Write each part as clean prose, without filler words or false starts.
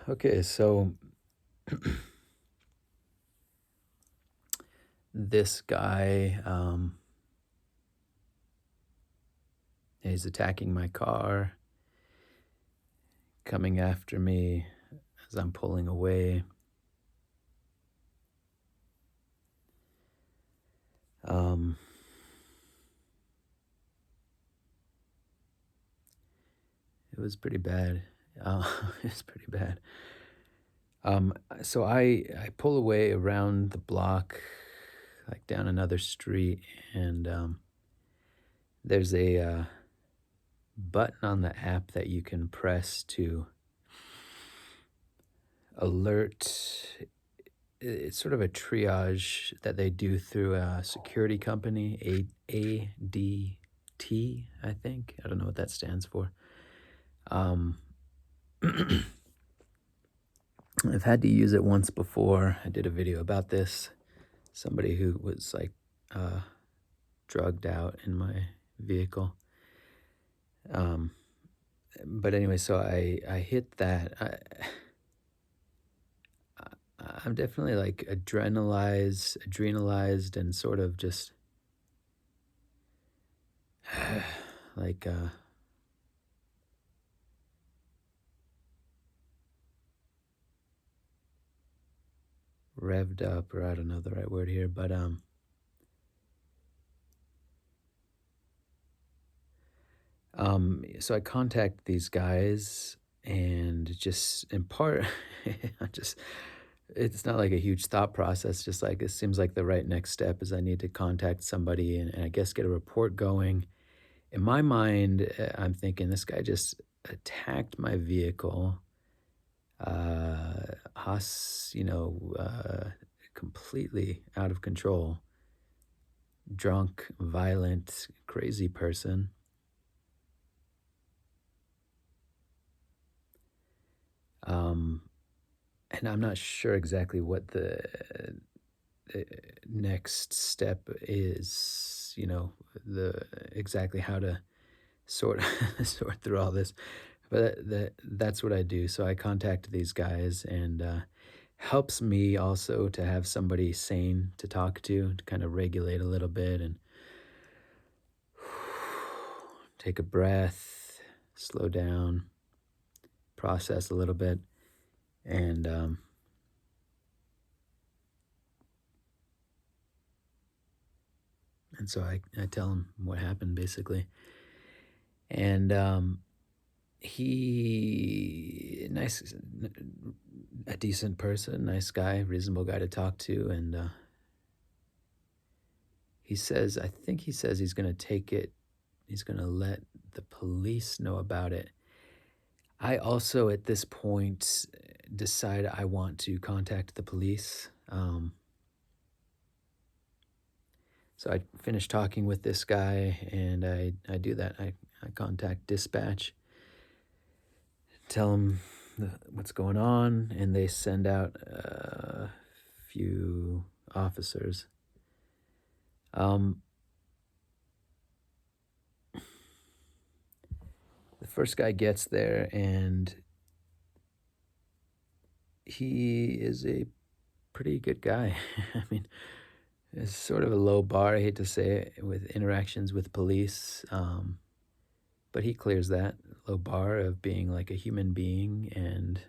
Okay, so this guy, he's attacking my car, coming after me as I'm pulling away. Um, it was pretty bad. It was pretty bad. So I pull away around the block, like down another street, and there's a button on the app that you can press to alert. It's sort of a triage that they do through a security company, ADT, I think. I don't know what that stands for. Um, I've had to use it once before. I did a video about this. Somebody who was like drugged out in my vehicle. Um, but anyway, so I hit that. I'm definitely like adrenalized, and sort of just like revved up, or I don't know the right word here, but so I contact these guys, and just in part, I just it's not like a huge thought process. Just like it seems like the right next step is I need to contact somebody, and I guess get a report going. In my mind, I'm thinking this guy just attacked my vehicle, completely out of control, drunk, violent, crazy person. Um, and I'm not sure exactly what the next step is, the exactly how to sort sort through all this. But that's what I do. So I contact these guys, and helps me also to have somebody sane to talk to kind of regulate a little bit, and take a breath, slow down, process a little bit, and so I tell him what happened basically, and he nice, a decent person, nice guy, reasonable guy to talk to, and I think he says he's gonna take it. He's gonna let the police know about it. I also, at this point, decide I want to contact the police. So I finish talking with this guy, and I do that. I contact dispatch, tell them what's going on, and they send out a few officers. The first guy gets there, and he is a pretty good guy. I mean, it's sort of a low bar, I hate to say it, with interactions with police, but he clears that low bar of being like a human being, and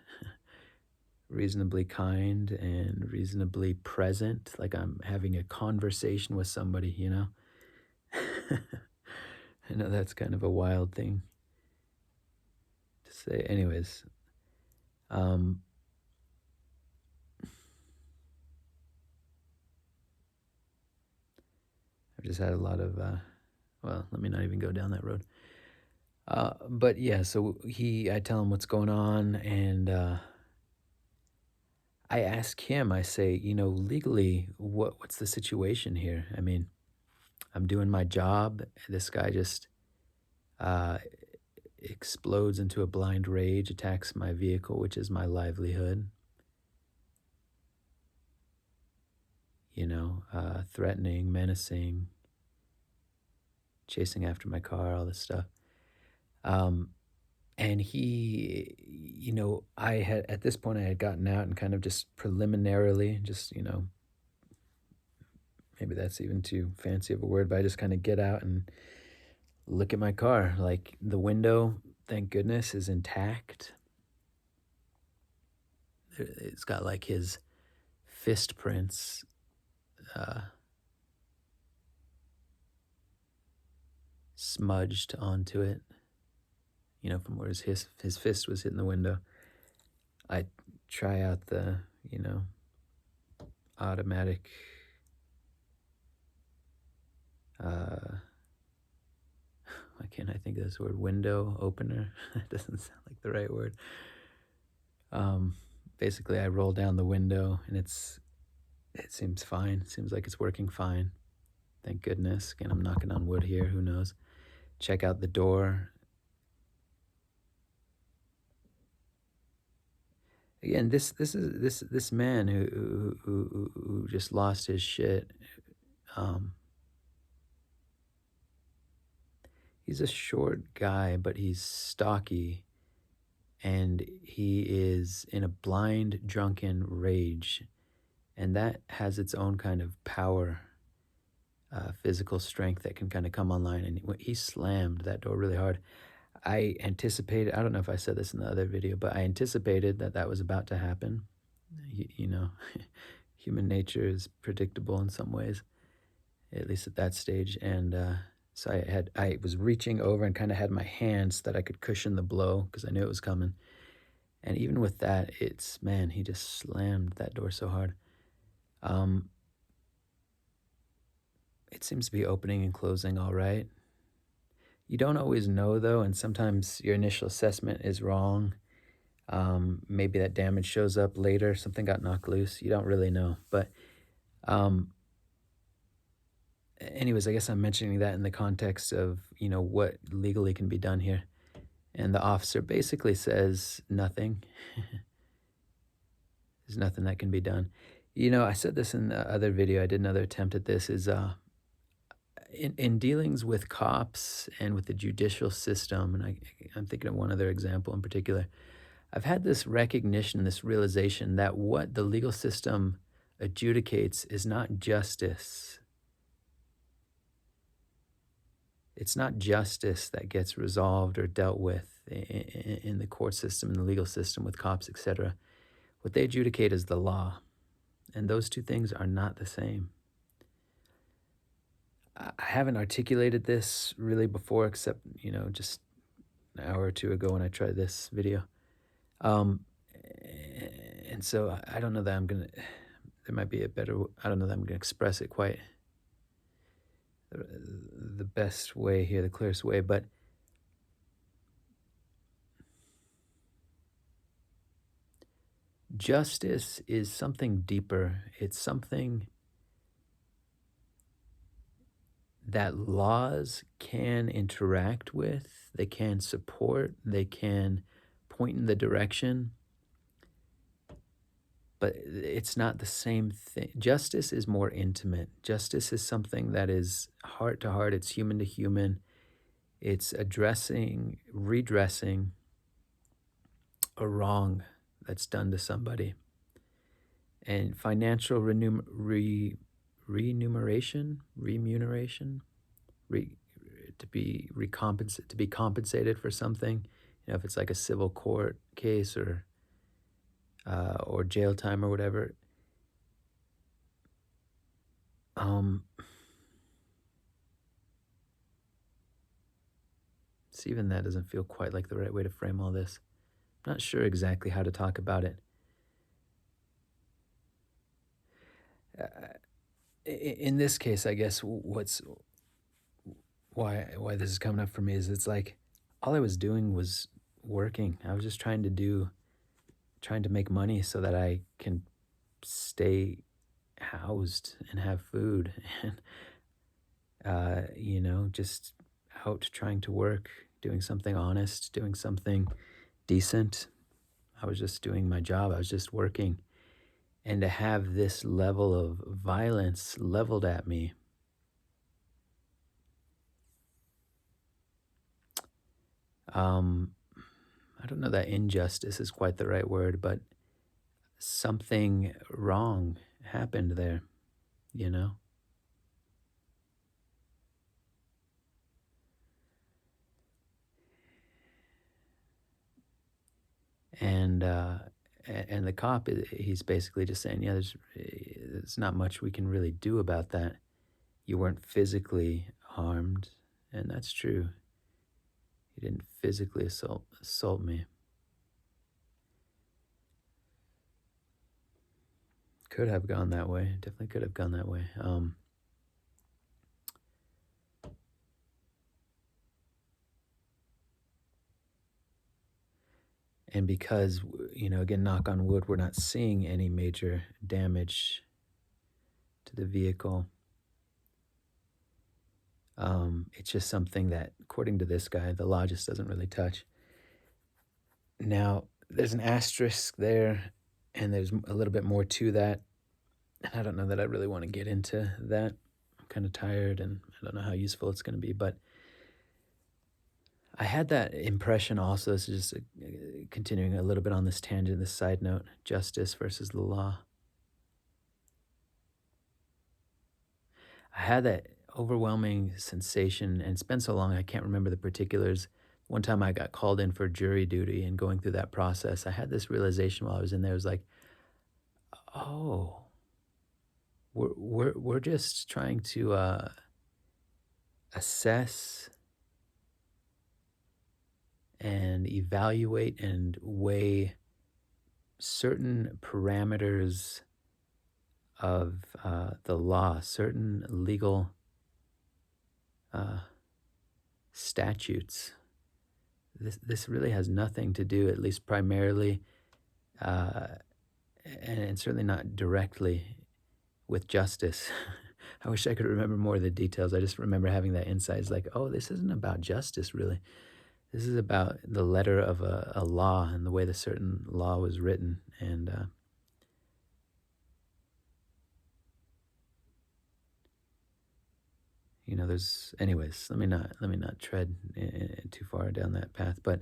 reasonably kind and reasonably present, like I'm having a conversation with somebody. I know that's kind of a wild thing to say. Anyways, um, I've just had a lot of, well, let me not even go down that road. But yeah, so I tell him what's going on, and I ask him, I say, legally, what's the situation here? I mean, I'm doing my job. This guy just uh, explodes into a blind rage, attacks my vehicle, which is my livelihood, threatening, menacing, chasing after my car, all this stuff. Um, And he, I had, at this point, I had gotten out and kind of just preliminarily, just, maybe that's even too fancy of a word, but I just kind of get out and look at my car. Like the window, thank goodness, is intact. It's got like his fist prints smudged onto it, from where his fist was hitting the window. I try out the, automatic why can't I think of this word? Window opener. That doesn't sound like the right word. Basically, I roll down the window and it seems fine. It seems like it's working fine. Thank goodness. Again, I'm knocking on wood here. Who knows? Check out the door. Again, this man who just lost his shit. He's a short guy, but he's stocky, and he is in a blind, drunken rage, and that has its own kind of power, physical strength that can kind of come online. And he slammed that door really hard. I anticipated, I don't know if I said this in the other video, but I anticipated that that was about to happen. Human nature is predictable in some ways, at least at that stage. And so I was reaching over and kind of had my hand so that I could cushion the blow because I knew it was coming. And even with that, he just slammed that door so hard. It seems to be opening and closing all right. You don't always know, though, and sometimes your initial assessment is wrong. Maybe that damage shows up later. Something got knocked loose. You don't really know. But anyways, I guess I'm mentioning that in the context of, what legally can be done here. And the officer basically says nothing. There's nothing that can be done. I said this in the other video. I did another attempt at this, is in dealings with cops and with the judicial system, and I'm thinking of one other example in particular, I've had this recognition, this realization that what the legal system adjudicates is not justice. It's not justice that gets resolved or dealt with in the court system, in the legal system, with cops, etc. What they adjudicate is the law, and those two things are not the same. I haven't articulated this really before, except, just an hour or two ago when I tried this video. And so I don't know that I'm going to, there might be a better, I don't know that I'm going to express it quite the best way here, the clearest way, but justice is something deeper. It's something that laws can interact with, they can support, they can point in the direction, but it's not the same thing. Justice is more intimate. Justice is something that is heart to heart, it's human to human. It's addressing, redressing a wrong that's done to somebody. And financial remuneration, to be compensated for something, if it's like a civil court case or jail time or whatever. So even that doesn't feel quite like the right way to frame all this. I'm not sure exactly how to talk about it. In this case, I guess why this is coming up for me is it's like all I was doing was working. I was just trying to make money so that I can stay housed and have food, and just out trying to work, doing something honest, doing something decent. I was just doing my job. I was just working. And to have this level of violence leveled at me, I don't know that injustice is quite the right word, but something wrong happened there, you know? And and the cop, he's basically just saying, yeah, there's not much we can really do about that. You weren't physically harmed, and that's true. He didn't physically assault me. Could have gone that way. Definitely could have gone that way. And because, again, knock on wood, we're not seeing any major damage to the vehicle. It's just something that, according to this guy, the law just doesn't really touch. Now, there's an asterisk there, and there's a little bit more to that. And I don't know that I really want to get into that. I'm kind of tired, and I don't know how useful it's going to be. But I had that impression also. This is just continuing a little bit on this tangent, this side note, justice versus the law. I had that overwhelming sensation, and it's been so long I can't remember the particulars. One time I got called in for jury duty, and going through that process, I had this realization while I was in there. It was like, oh, we're just trying to assess and evaluate and weigh certain parameters of the law, certain legal uh, statutes. This really has nothing to do, at least primarily, uh, and certainly not directly, with justice. I wish I could remember more of the details. I just remember having that insight. It's like, oh, this isn't about justice, really. This is about the letter of a law and the way the certain law was written. And there's, anyways. Let me not tread too far down that path. But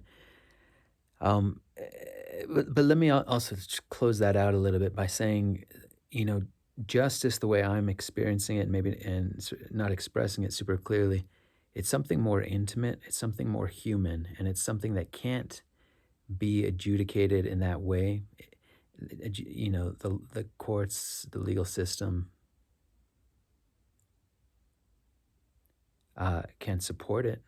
let me also close that out a little bit by saying, you know, justice the way I'm experiencing it, maybe, and not expressing it super clearly, it's something more intimate, it's something more human, and it's something that can't be adjudicated in that way. The courts, the legal system can support it,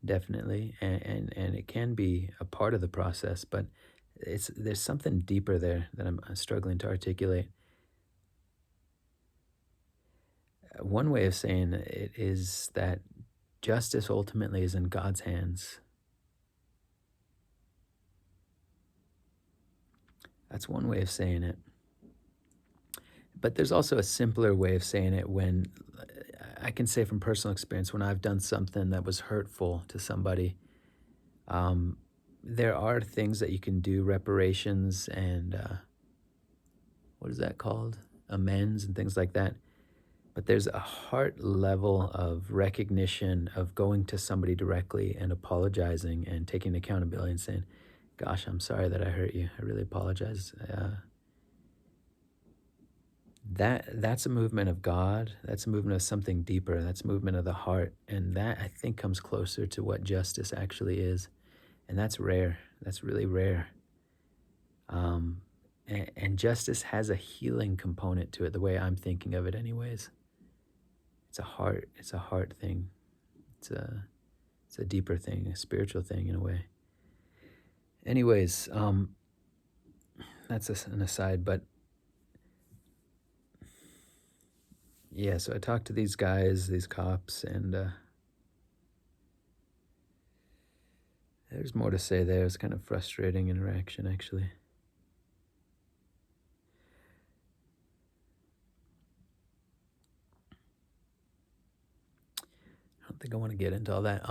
definitely, and it can be a part of the process, but there's something deeper there that I'm struggling to articulate. One way of saying it is that justice ultimately is in God's hands. That's one way of saying it. But there's also a simpler way of saying it when I can say from personal experience, when I've done something that was hurtful to somebody, um, there are things that you can do, reparations and what is that called? Amends and things like that. But there's a heart level of recognition of going to somebody directly and apologizing and taking accountability and saying, gosh, I'm sorry that I hurt you. I really apologize. That's a movement of God. That's a movement of something deeper. That's a movement of the heart. And that, I think, comes closer to what justice actually is. And that's rare. That's really rare. And justice has a healing component to it, the way I'm thinking of it anyways. It's a heart thing. It's a deeper thing, a spiritual thing in a way. Anyways, that's an aside, but yeah, so I talked to these guys, these cops, and there's more to say there. It's kind of frustrating interaction, actually. I don't think I want to get into all that.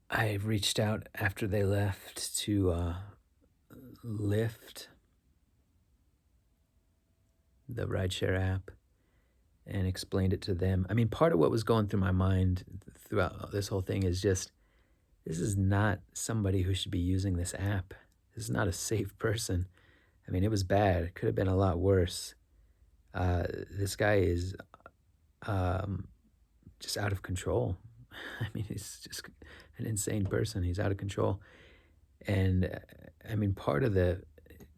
I reached out after they left to Lyft, the rideshare app, and explained it to them. I mean, part of what was going through my mind throughout this whole thing is just this is not somebody who should be using this app. This is not a safe person. I mean, it was bad. It could have been a lot worse. This guy is um, just out of control. I mean, he's just an insane person. He's out of control. And I mean, part of the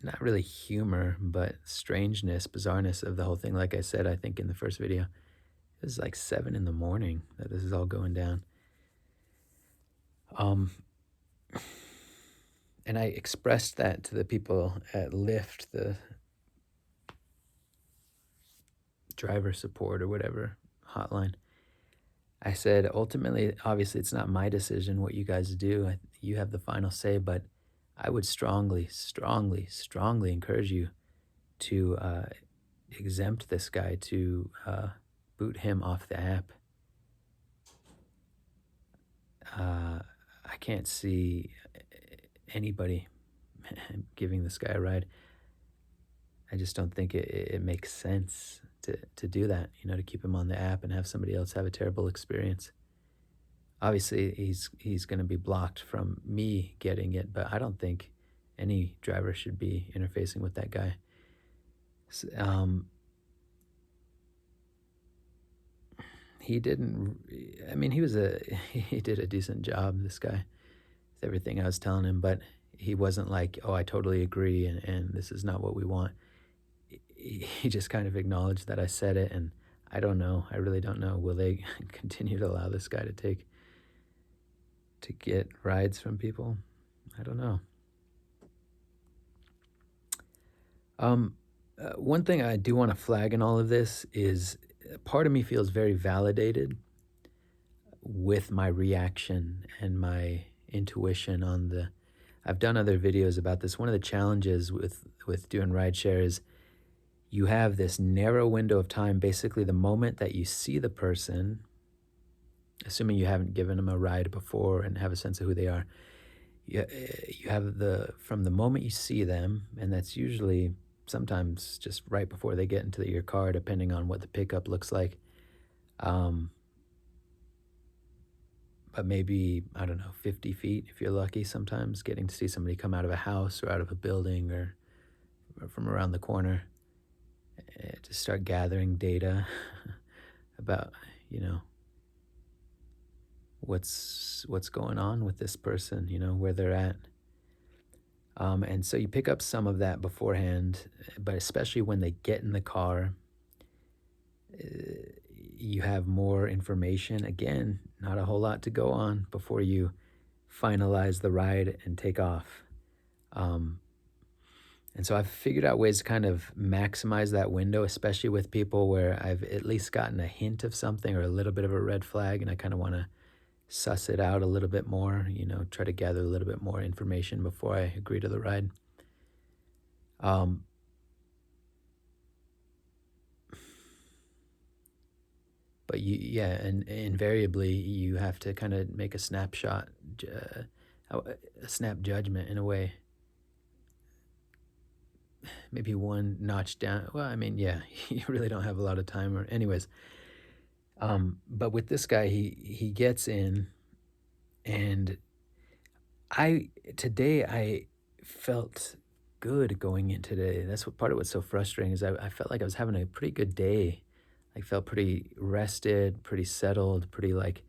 not really humor, but strangeness, bizarreness of the whole thing, like I said, I think in the first video, it was like 7 in the morning that this is all going down. Um, and I expressed that to the people at Lyft, the driver support or whatever hotline. I said, ultimately, obviously, it's not my decision what you guys do. You have the final say, but I would strongly, strongly, strongly encourage you to exempt this guy, to boot him off the app. I can't see anybody giving this guy a ride. I just don't think it makes sense to do that, to keep him on the app and have somebody else have a terrible experience. Obviously, he's going to be blocked from me getting it, but I don't think any driver should be interfacing with that guy. He didn't. I mean, he did a decent job. This guy, with everything I was telling him, but he wasn't like, "Oh, I totally agree," and this is not what we want. He just kind of acknowledged that I said it, and I don't know. I really don't know. Will they continue to allow this guy to get rides from people? I don't know. One thing I do want to flag in all of this is part of me feels very validated with my reaction and my intuition on the. I've done other videos about this. One of the challenges with doing rideshare is you have this narrow window of time, basically the moment that you see the person, assuming you haven't given them a ride before and have a sense of who they are. You have from the moment you see them, and that's usually sometimes just right before they get into your car, depending on what the pickup looks like. But maybe, I don't know, 50 feet if you're lucky sometimes, getting to see somebody come out of a house or out of a building or from around the corner, to start gathering data about, what's going on with this person, where they're at. And so you pick up some of that beforehand, but especially when they get in the car, you have more information. Again, not a whole lot to go on before you finalize the ride and take off. And so I've figured out ways to kind of maximize that window, especially with people where I've at least gotten a hint of something or a little bit of a red flag, and I kind of want to suss it out a little bit more, try to gather a little bit more information before I agree to the ride. But and invariably you have to kind of make a snapshot, a snap judgment in a way. Maybe one notch down. Well, I mean, yeah, you really don't have a lot of time. Or anyways, but with this guy, he gets in, and today I felt good going in today. That's what part of what's so frustrating is I felt like I was having a pretty good day. I felt pretty rested, pretty settled, pretty like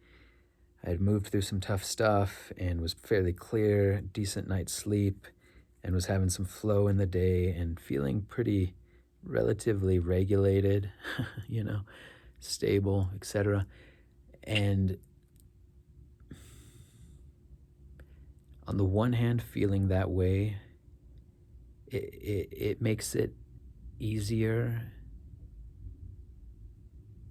I had moved through some tough stuff and was fairly clear, decent night's sleep, and was having some flow in the day and feeling pretty relatively regulated, stable, etc. And on the one hand, feeling that way, it makes it easier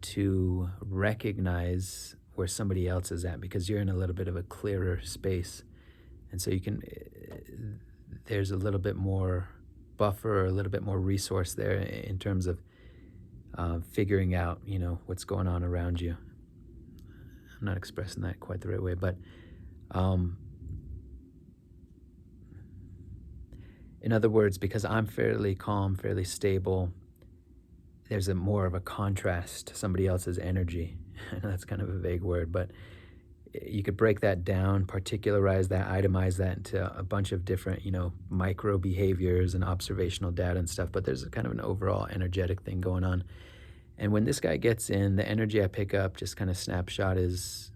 to recognize where somebody else is at because you're in a little bit of a clearer space. And so there's a little bit more buffer or a little bit more resource there in terms of figuring out, what's going on around you. I'm not expressing that quite the right way, but in other words, because I'm fairly calm, fairly stable, there's more of a contrast to somebody else's energy. I know that's kind of a vague word, but you could break that down, particularize that, itemize that into a bunch of different, micro behaviors and observational data and stuff. But there's a kind of an overall energetic thing going on. And when this guy gets in, the energy I pick up, just kind of snapshot, is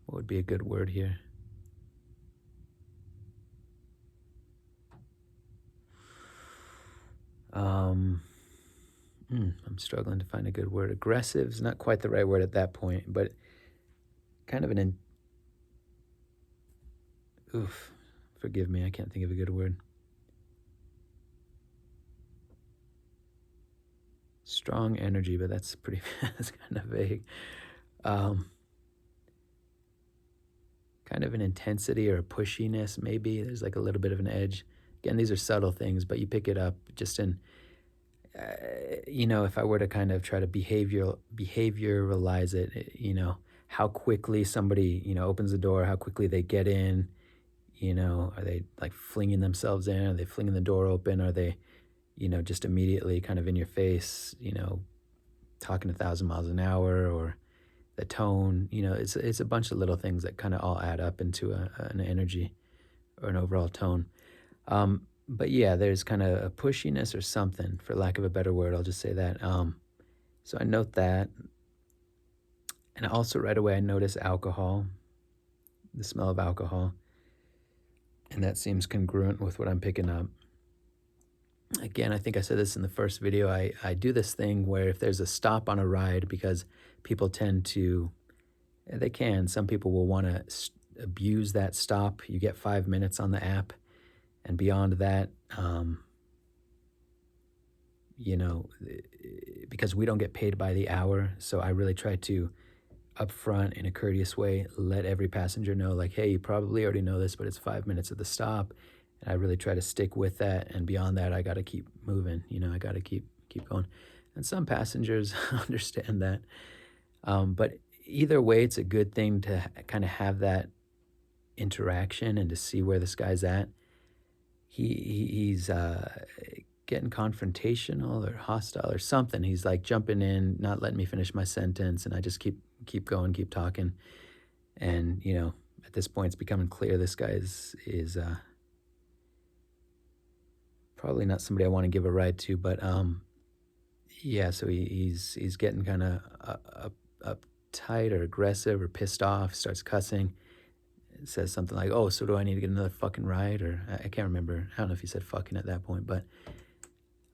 what would be a good word here? I'm struggling to find a good word. Aggressive is not quite the right word at that point, but kind of oof, forgive me, I can't think of a good word. Strong energy, but that's that's kind of vague. Kind of an intensity or a pushiness, maybe. There's like a little bit of an edge. Again, these are subtle things, but you pick it up just in, if I were to kind of try to behavioralize it, how quickly somebody, opens the door, how quickly they get in, are they like flinging themselves in? Are they flinging the door open? Are they, just immediately kind of in your face, talking 1,000 miles an hour, or the tone, it's a bunch of little things that kind of all add up into an energy or an overall tone. But yeah, there's kind of a pushiness or something, for lack of a better word. I'll just say that. So I note that. And also right away, I notice alcohol, the smell of alcohol. And that seems congruent with what I'm picking up. Again, I think I said this in the first video. I do this thing where if there's a stop on a ride, because people tend to, some people will want to abuse that stop. You get 5 minutes on the app. And beyond that, because we don't get paid by the hour, so I really try to, upfront, in a courteous way, let every passenger know, like, hey, you probably already know this, but it's 5 minutes at the stop. And I really try to stick with that. And beyond that, I got to keep moving. I got to keep going. And some passengers understand that. But either way, it's a good thing to kind of have that interaction and to see where this guy's at. He's getting confrontational or hostile or something. He's like jumping in, not letting me finish my sentence, and I just keep going, keep talking. And at this point, it's becoming clear this guy is probably not somebody I want to give a ride to. But yeah, so he's getting kind of uptight or aggressive or pissed off, starts cussing. Says something like, oh, so do I need to get another fucking ride? Or I can't remember. I don't know if he said fucking at that point, but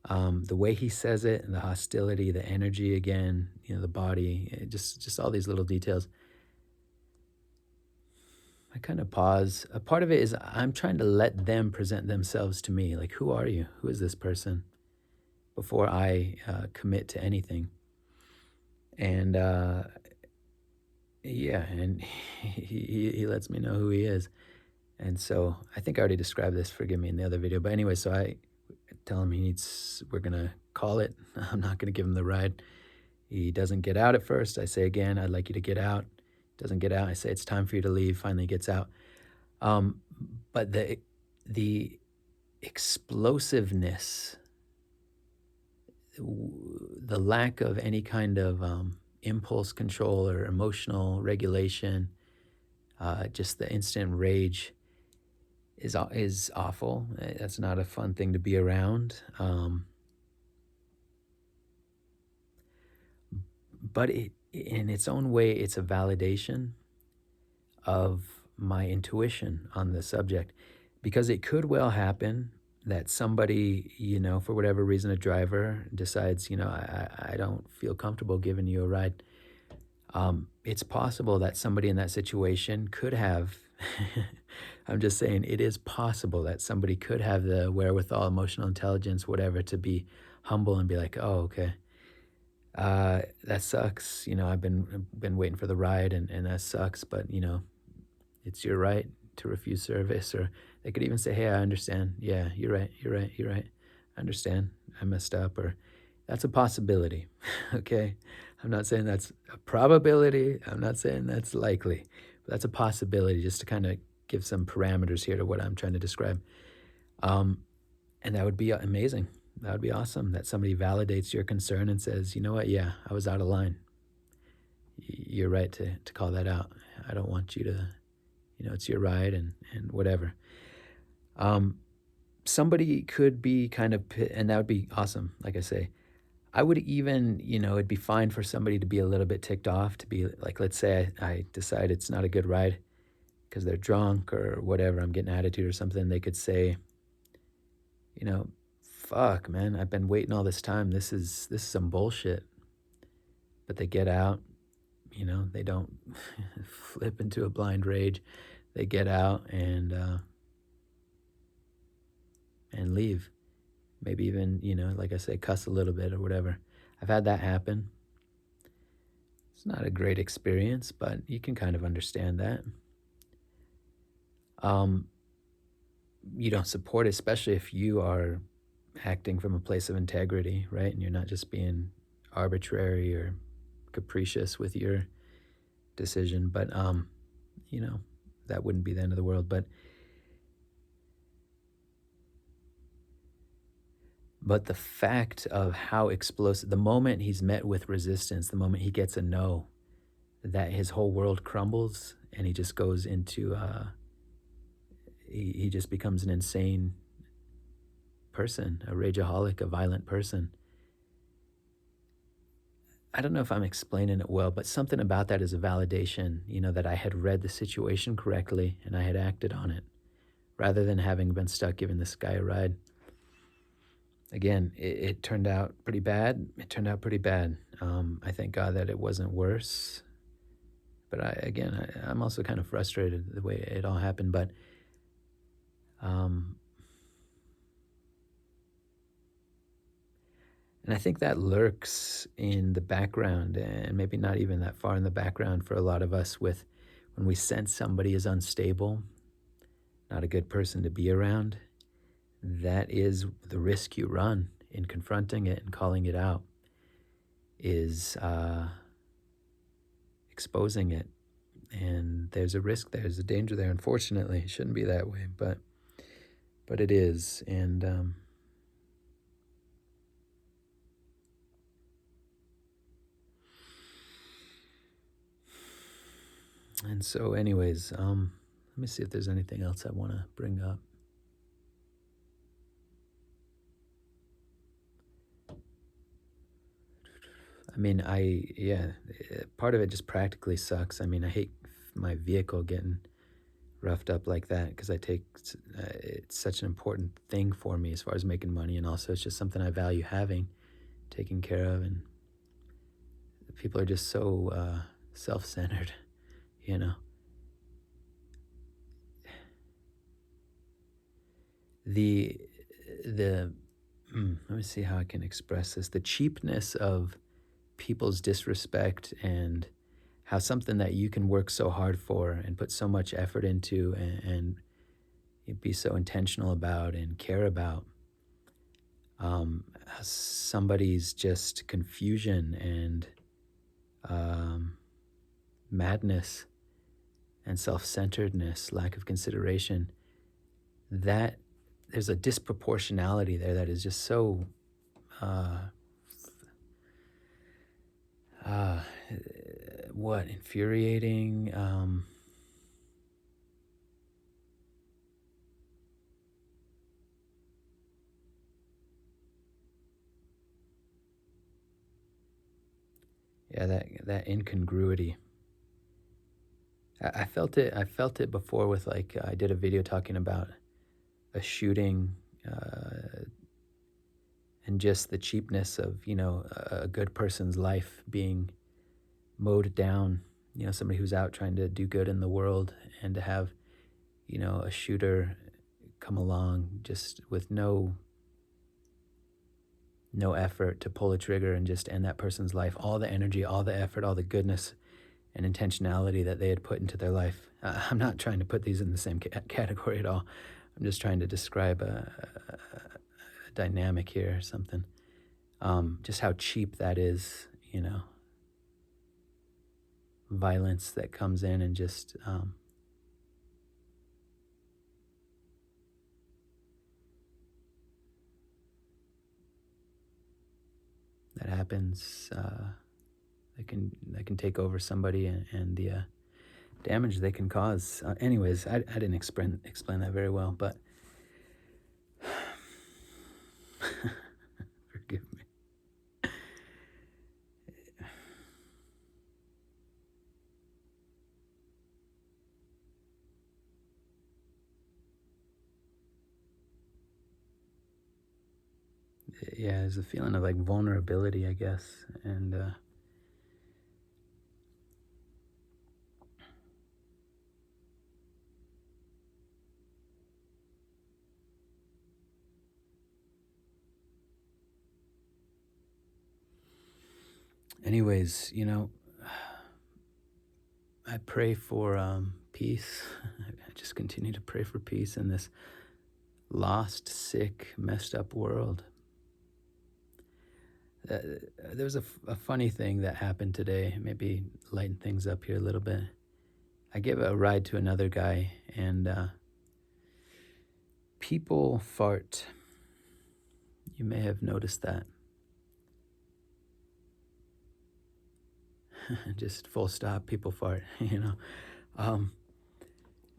the way he says it, and the hostility, the energy again, the body, just all these little details. I kind of pause. A part of it is I'm trying to let them present themselves to me. Like, who are you? Who is this person? Before I commit to anything. And yeah, and he lets me know who he is. And so I think I already described this, forgive me, in the other video. But anyway, so I tell him we're going to call it. I'm not going to give him the ride. He doesn't get out at first. I say again, I'd like you to get out. Doesn't get out. I say, it's time for you to leave. Finally gets out. But the explosiveness, the lack of any kind of impulse control or emotional regulation, just the instant rage is awful. That's not a fun thing to be around. But in its own way, it's a validation of my intuition on the subject, because it could well happen that somebody, for whatever reason, a driver decides, I don't feel comfortable giving you a ride. It's possible that somebody in that situation could have, I'm just saying, it is possible that somebody could have the wherewithal, emotional intelligence, whatever, to be humble and be like, oh, okay, that sucks. I've been waiting for the ride, and that sucks, but, it's your right to refuse service. Or they could even say, hey, I understand. Yeah, you're right. I understand. I messed up. Or that's a possibility. Okay. I'm not saying that's a probability. I'm not saying that's likely, but that's a possibility, just to kind of give some parameters here to what I'm trying to describe. And that would be amazing. That would be awesome, that somebody validates your concern and says, you know what? Yeah, I was out of line. you're right to call that out. I don't want you to, it's your ride and whatever. Somebody could be kind of, and that would be awesome. Like I say, I would even, it'd be fine for somebody to be a little bit ticked off, to be like, let's say I decide it's not a good ride because they're drunk or whatever, I'm getting attitude or something. They could say, you know, fuck, man, I've been waiting all this time. This is some bullshit. But they get out, they don't flip into a blind rage. They get out and leave. Maybe even, like I say, cuss a little bit or whatever. I've had that happen. It's not a great experience, but you can kind of understand that. Um, you don't support it, especially if you are acting from a place of integrity, right? And you're not just being arbitrary or capricious with your decision. But you know, that wouldn't be the end of the world. But the fact of how explosive, the moment he's met with resistance, the moment he gets a no, that his whole world crumbles and he just goes into, he just becomes an insane person, a rageaholic, a violent person. I don't know if I'm explaining it well, but something about that is a validation, that I had read the situation correctly and I had acted on it rather than having been stuck giving this guy a ride. Again, it turned out pretty bad. It turned out pretty bad. I thank God that it wasn't worse. But I'm also kind of frustrated the way it all happened. But and I think that lurks in the background, and maybe not even that far in the background for a lot of us. With when we sense somebody is unstable, not a good person to be around, that is the risk you run in confronting it and calling it out, is exposing it. And there's a risk, there's a danger there. Unfortunately, it shouldn't be that way, but it is. And so anyways, let me see if there's anything else I want to bring up. I mean, part of it just practically sucks. I mean, I hate my vehicle getting roughed up like that because it's such an important thing for me as far as making money, and also it's just something I value having, taken care of, and people are just so self-centered, you know. The let me see how I can express this. The cheapness of people's disrespect, and how something that you can work so hard for and put so much effort into and be so intentional about and care about, somebody's just confusion and madness and self-centeredness, lack of consideration, that there's a disproportionality there that is just so uh, uh, infuriating. Yeah, that incongruity. I felt it. I felt it before with, like, I did a video talking about a shooting, and just the cheapness of, a good person's life being mowed down. Somebody who's out trying to do good in the world, and to have, a shooter come along just with no effort to pull a trigger and just end that person's life. All the energy, all the effort, all the goodness and intentionality that they had put into their life. I'm not trying to put these in the same category at all. I'm just trying to describe a dynamic here or something. Just how cheap that is, violence that comes in and just that happens that can take over somebody, and the damage they can cause. Anyways, I didn't explain that very well, but forgive me. Yeah, there's a feeling of like vulnerability, I guess, and anyways, I pray for peace. I just continue to pray for peace in this lost, sick, messed up world. There was a funny thing that happened today. Maybe lighten things up here a little bit. I gave a ride to another guy, and people fart. You may have noticed that. Just full stop, people fart,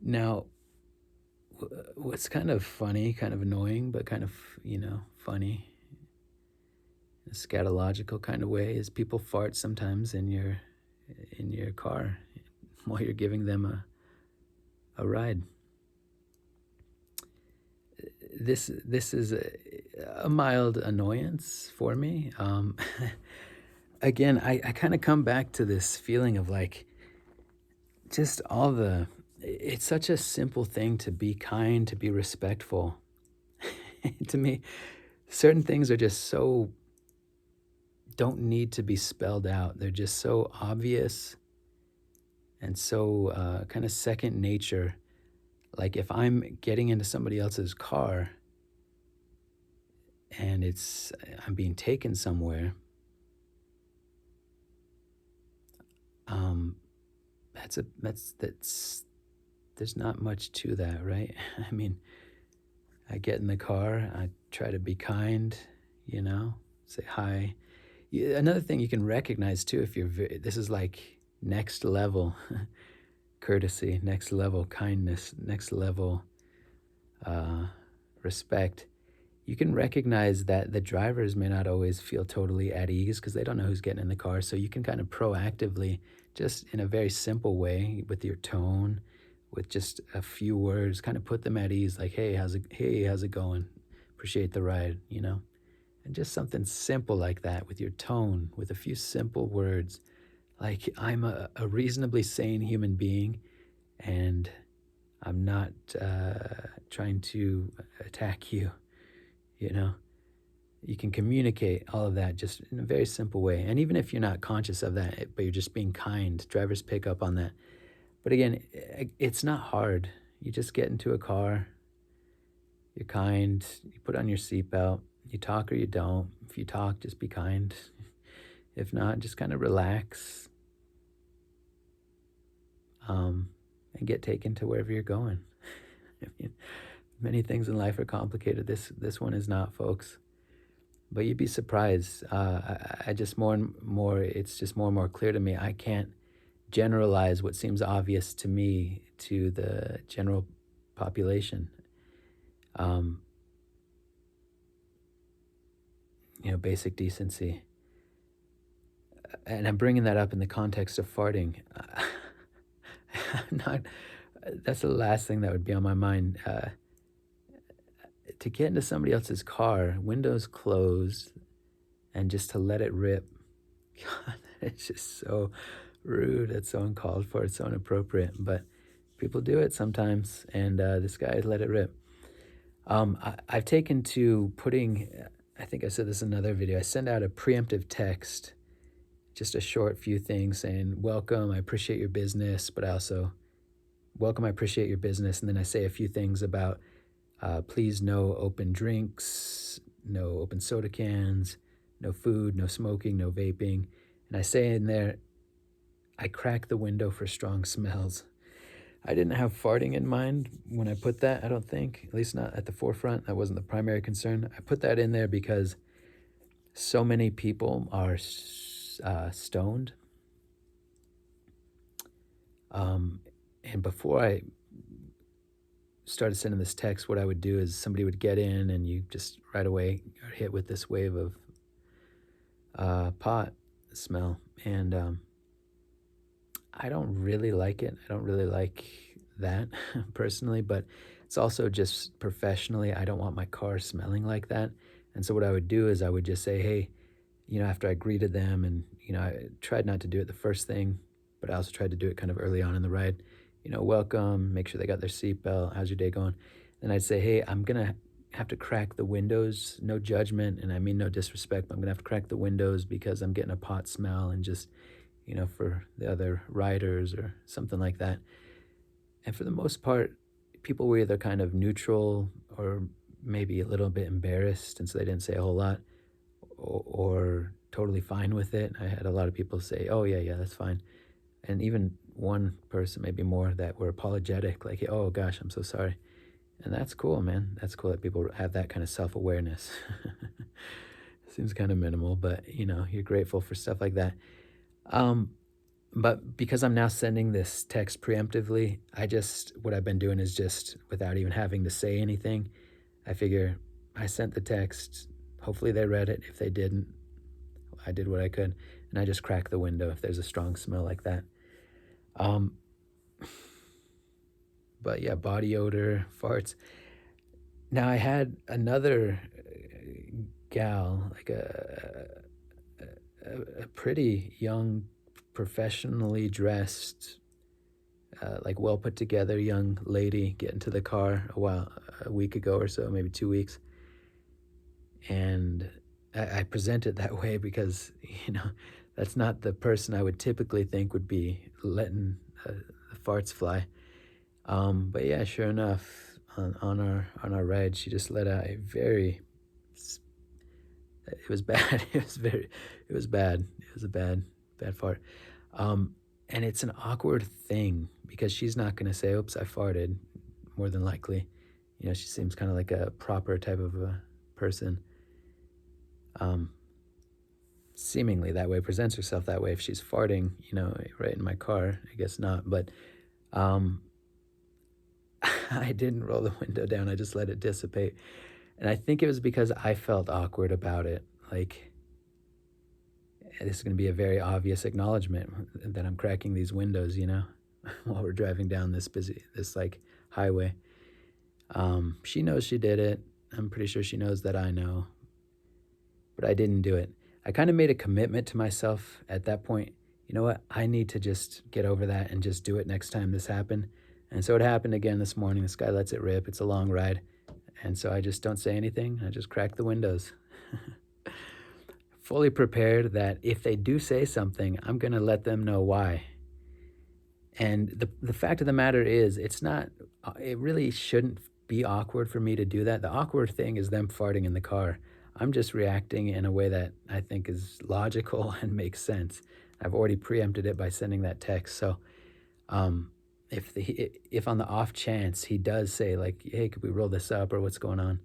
Now, what's kind of funny, kind of annoying, but kind of, funny, in a scatological kind of way, is people fart sometimes in your car while you're giving them a ride. This is a mild annoyance for me. Again, I kind of come back to this feeling of like just it's such a simple thing to be kind, to be respectful. To me, certain things are just so, don't need to be spelled out. They're just so obvious and so kind of second nature. Like if I'm getting into somebody else's car and I'm being taken somewhere, that's there's not much to that, right? I mean, I get in the car, I try to be kind, say hi. Another thing you can recognize too, if this is like next level courtesy, next level kindness, next level respect. You can recognize that the drivers may not always feel totally at ease because they don't know who's getting in the car. So you can kind of proactively, just in a very simple way, with your tone, with just a few words, kind of put them at ease. Like, hey, how's it going? Appreciate the ride, And just something simple like that, with your tone, with a few simple words. Like, I'm a reasonably sane human being, and I'm not trying to attack you. You can communicate all of that just in a very simple way. And even if you're not conscious of that, but you're just being kind, drivers pick up on that. But again, it's not hard. You just get into a car, you're kind, you put on your seatbelt, you talk or you don't. If you talk, just be kind. If not, just kind of relax, and get taken to wherever you're going. I mean, many things in life are complicated. This one is not, folks. But you'd be surprised. I just more and more, it's just more and more clear to me. I can't generalize what seems obvious to me to the general population. Basic decency. And I'm bringing that up in the context of farting. That's the last thing that would be on my mind. To get into somebody else's car, windows closed, and just to let it rip. God, it's just so rude. It's so uncalled for. It's so inappropriate. But people do it sometimes, and this guy let it rip. I've taken to putting, I think I said this in another video, I send out a preemptive text, just a short few things saying, welcome, I appreciate your business, but I also, welcome, I appreciate your business. And then I say a few things about, please no open drinks, no open soda cans, no food, no smoking, no vaping. And I say in there, I crack the window for strong smells. I didn't have farting in mind when I put that, I don't think, at least not at the forefront. That wasn't the primary concern. I put that in there because so many people are stoned. Um, and before I started sending this text, what I would do is somebody would get in, and you just right away are hit with this wave of pot smell, and I don't really like it. I don't really like that personally, but it's also just professionally. I don't want my car smelling like that. And so what I would do is I would just say, hey, after I greeted them, and I tried not to do it the first thing, but I also tried to do it kind of early on in the ride. Welcome, make sure they got their seatbelt. How's your day going? And I'd say, hey, I'm gonna have to crack the windows. No judgment, and I mean no disrespect, but I'm gonna have to crack the windows because I'm getting a pot smell, and just for the other riders or something like that. And for the most part, people were either kind of neutral or maybe a little bit embarrassed, and so they didn't say a whole lot, or totally fine with it. I had a lot of people say, "Oh yeah, yeah, that's fine," and even one person, maybe more, that were apologetic, like, "Oh gosh, I'm so sorry," and that's cool, man. That's cool that people have that kind of self-awareness. Seems kind of minimal, but you're grateful for stuff like that. Um, but because I'm now sending this text preemptively, what I've been doing is just without even having to say anything, I figure I sent the text. Hopefully they read it. If they didn't, I did what I could, and I just crack the window if there's a strong smell like that. Um, but yeah, body odor, farts. Now I had another gal, like a pretty young, professionally dressed, like well put together young lady get into the car a week ago or so, maybe 2 weeks, and I present it that way because that's not the person I would typically think would be letting the farts fly. But yeah, sure enough, on our ride, she just let out a very. It was bad. It was bad. It was a bad fart. Um, and it's an awkward thing because she's not going to say, oops, I farted, more than likely. She seems kind of like a proper type of a person. Um, Seemingly that way, presents herself that way. If she's farting, right in my car, I guess not. But um, I didn't roll the window down. I just let it dissipate. And I think it was because I felt awkward about it. Like, this is going to be a very obvious acknowledgement that I'm cracking these windows, while we're driving down this like highway. She knows she did it. I'm pretty sure she knows that I know, but I didn't do it. I kind of made a commitment to myself at that point. You know what? I need to just get over that and just do it next time this happened. And so it happened again this morning. This guy lets it rip. It's a long ride. And so I just don't say anything. I just crack the windows. Fully prepared that if they do say something, I'm going to let them know why. And the fact of the matter is, it really shouldn't be awkward for me to do that. The awkward thing is them farting in the car. I'm just reacting in a way that I think is logical and makes sense. I've already preempted it by sending that text. So um, if on the off chance he does say, like, hey, could we roll this up, or what's going on?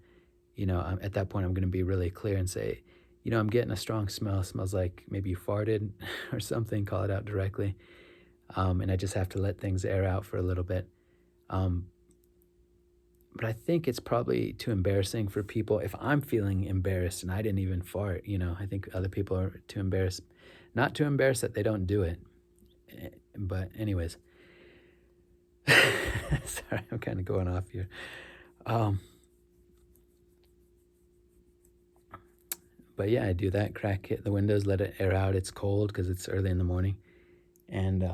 At that point, I'm going to be really clear and say, I'm getting a strong smell. It smells like maybe you farted or something. Call it out directly. And I just have to let things air out for a little bit. Um, but I think it's probably too embarrassing for people. If I'm feeling embarrassed and I didn't even fart, I think other people are too embarrassed. Not too embarrassed that they don't do it. But anyways, sorry, I'm kind of going off here. Um, but yeah, I do that. Crack the windows, let it air out. It's cold because it's early in the morning, and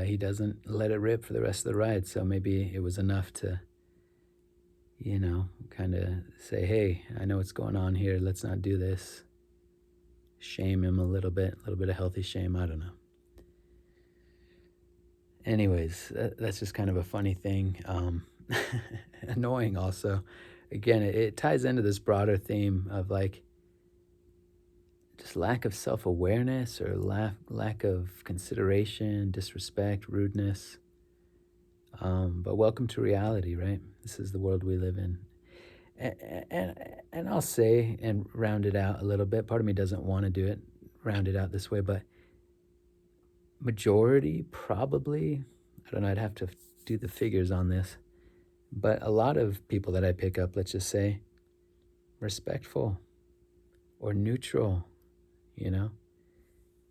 he doesn't let it rip for the rest of the ride. So maybe it was enough to, kind of say, hey, I know what's going on here. Let's not do this. Shame him a little bit of healthy shame. I don't know. Anyways, that's just kind of a funny thing. Annoying also. Again, it ties into this broader theme of like just lack of self-awareness, or lack of consideration, disrespect, rudeness. But welcome to reality, right? This is the world we live in. And I'll say, and round it out a little bit, part of me doesn't want to do it, round it out this way, but Majority, probably. I don't know, I'd have to do the figures on this. But a lot of people that I pick up, let's just say, respectful or neutral, you know,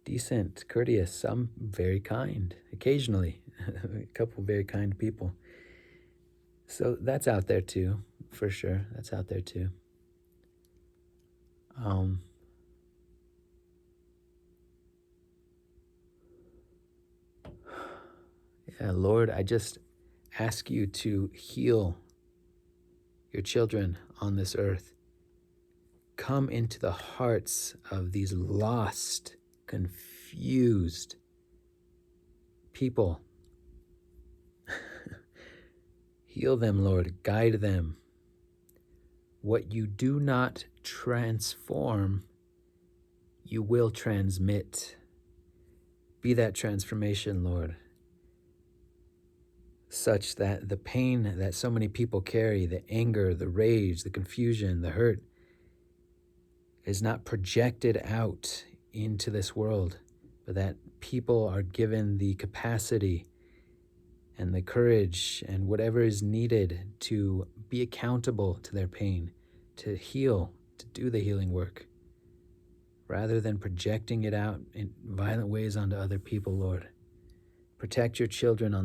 decent, courteous, some very kind, occasionally, a couple very kind people. So that's out there too, for sure. That's out there too. Um, yeah, Lord, I just ask you to heal your children on this earth. Come into the hearts of these lost, confused people. Heal them, Lord. Guide them. What you do not transform, you will transmit. Be that transformation, Lord, such that the pain that so many people carry, the anger, the rage, the confusion, the hurt, is not projected out into this world, but that people are given the capacity and the courage and whatever is needed to be accountable to their pain, to heal, to do the healing work, rather than projecting it out in violent ways onto other people, Lord. Protect your children on